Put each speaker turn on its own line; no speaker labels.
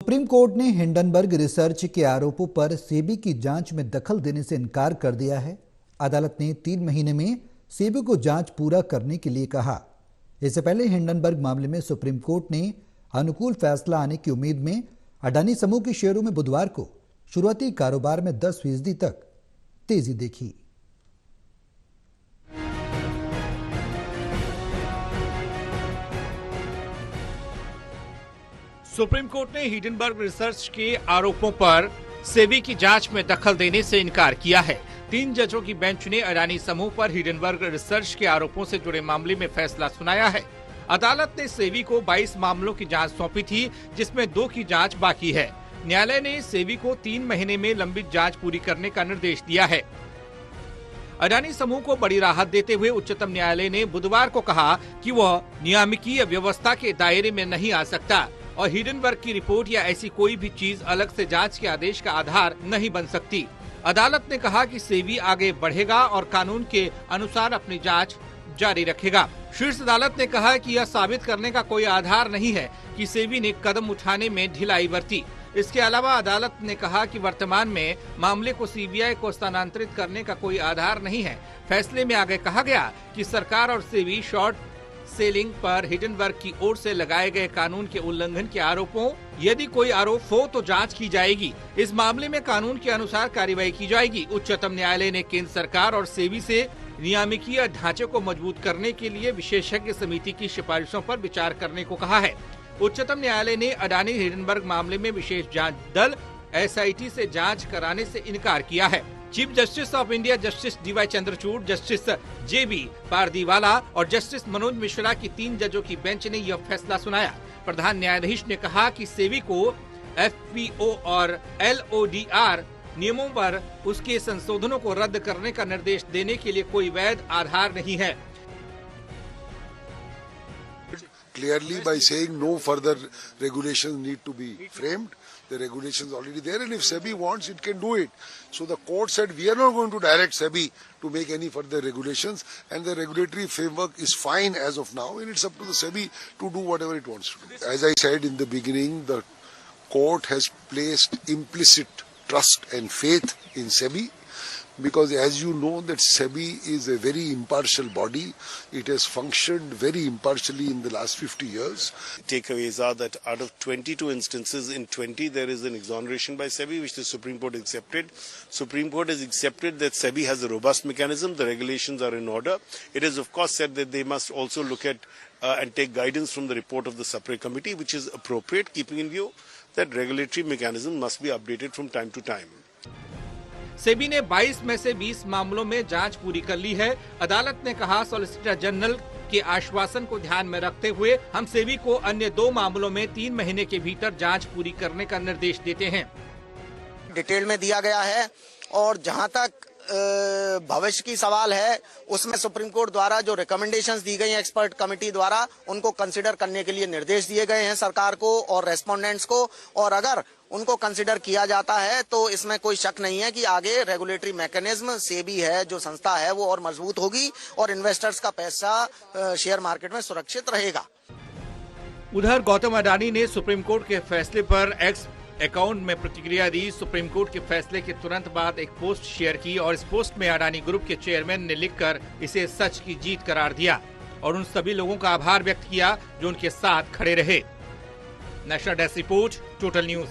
Supreme court ने Hindenburg research के आरोपों पर सेबी की जांच में दखल देने से इनकार कर दिया है। अदालत ने 3 महीने में सेबी को जांच पूरा करने के लिए कहा। इससे पहले हिंडनबर्ग मामले में सुप्रीम कोर्ट ने अनुकूल फैसला आने की उम्मीद में अडानी समूह के शेयरों में बुधवार को शुरुआती कारोबार में 10% तक तेजी देखी।
सुप्रीम कोर्ट ने हिंडनबर्ग रिसर्च के आरोपों पर सेबी की जांच में दखल देने से इनकार किया है। 3 जजों की बेंच ने अडानी समूह पर हिंडनबर्ग रिसर्च के आरोपों से जुड़े मामले में फैसला सुनाया है। अदालत ने सेबी को 22 मामलों की जांच सौंपी थी, जिसमें 2 की जांच बाकी है। न्यायालय ने सेबी को 3 महीने में लंबित जांच पूरी करने का निर्देश दिया है। अडानी समूह को बड़ी राहत देते हुए उच्चतम न्यायालय ने बुधवार को कहा कि वह नियामकीय व्यवस्था के दायरे में नहीं आ सकता और हिंडनबर्ग की रिपोर्ट या ऐसी कोई भी चीज अलग से जांच के आदेश का आधार नहीं बन सकती। अदालत ने कहा कि सेबी आगे बढ़ेगा और कानून के अनुसार अपनी जांच जारी रखेगा। शीर्ष अदालत ने कहा कि यह साबित करने का कोई आधार नहीं है कि सेबी ने कदम उठाने में ढिलाई बरती। इसके अलावा अदालत ने कहा कि वर्तमान में मामले को सीबीआई को स्थानांतरित करने का कोई आधार नहीं है। फैसले में आगे कहा गया कि सरकार और सेबी शॉर्ट सेलिंग पर हिंडनबर्ग की ओर से लगाए गए कानून के उल्लंघन के आरोपों, यदि कोई आरोप हो तो जांच की जाएगी। इस मामले में कानून के अनुसार कार्रवाई की जाएगी। उच्चतम न्यायालय ने केंद्र सरकार और सेबी से नियामकीय ढांचे को मजबूत करने के लिए विशेषज्ञ समिति की सिफारिशों पर विचार करने को कहा है। उच्चतम न्यायालय ने अडानी हिंडनबर्ग मामले में विशेष जांच दल SIT से जांच कराने से इनकार किया है। Chief justice of India justice DY Chandrachud, justice JB Pardiwala और जस्टिस मनोज मिश्रा की 3 जजों की बेंच ने यह फैसला सुनाया। प्रधान न्यायाधीश ने कहा कि सेबी को FPO और LODR नियमों पर उसके संशोधनों को रद्द करने का निर्देश देने के लिए कोई वैध आधार नहीं है।
Clearly, by saying no further regulations need to be framed, the regulations already there, and if SEBI wants, it can do it. So the court said we are not going to direct SEBI to make any further regulations, and the regulatory framework is fine as of now, and it's up to the SEBI to do whatever it wants to do. As I said in the beginning, the court has placed implicit trust and faith in SEBI. Because as you know that SEBI is a very impartial body. It has functioned very impartially in the last 50 years.
Takeaways are that out of 22 instances, in 20 there is an exoneration by SEBI, which the Supreme Court accepted. Supreme Court has accepted that SEBI has a robust mechanism. The regulations are in order. It has of course said that they must also look at and take guidance from the report of the separate committee, which is appropriate, keeping in view that regulatory mechanism must be updated from time to time.
SEBI ने 22 में से 20 मामलों में जांच पूरी कर ली है। अदालत ने कहा, सॉलिसिटर जनरल के आश्वासन को ध्यान में रखते हुए हम सेबी को अन्य 2 मामलों में 3 महीने के भीतर जांच पूरी करने का निर्देश देते हैं।
डिटेल में दिया गया है और जहां तक भविष्य की सवाल है, उसमें सुप्रीम कोर्ट द्वारा जो रिकमेंडेशंस दी गई हैं एक्सपर्ट कमेटी द्वारा, उनको कंसिडर करने के लिए निर्देश दिए गए हैं सरकार को और रेस्पोंडेंट्स को, और अगर उनको कंसिडर किया जाता है तो इसमें कोई शक नहीं है कि आगे रेगुलेटरी मैकेनिज्म सेबी है जो संस्था है वो और मजबूत होगी और इन्वेस्टर्स का पैसा शेयर मार्केट में सुरक्षित रहेगा।
उधर गौतम अडानी ने सुप्रीम कोर्ट के फैसले पर एक्स अकाउंट में प्रतिक्रिया दी। सुप्रीम कोर्ट के फैसले के तुरंत बाद एक पोस्ट शेयर की और इस पोस्ट में अडानी ग्रुप के चेयरमैन ने लिखकर इसे सच की जीत करार दिया और उन सभी लोगों का आभार व्यक्त किया जो उनके साथ खड़े रहे। National desk report, total news.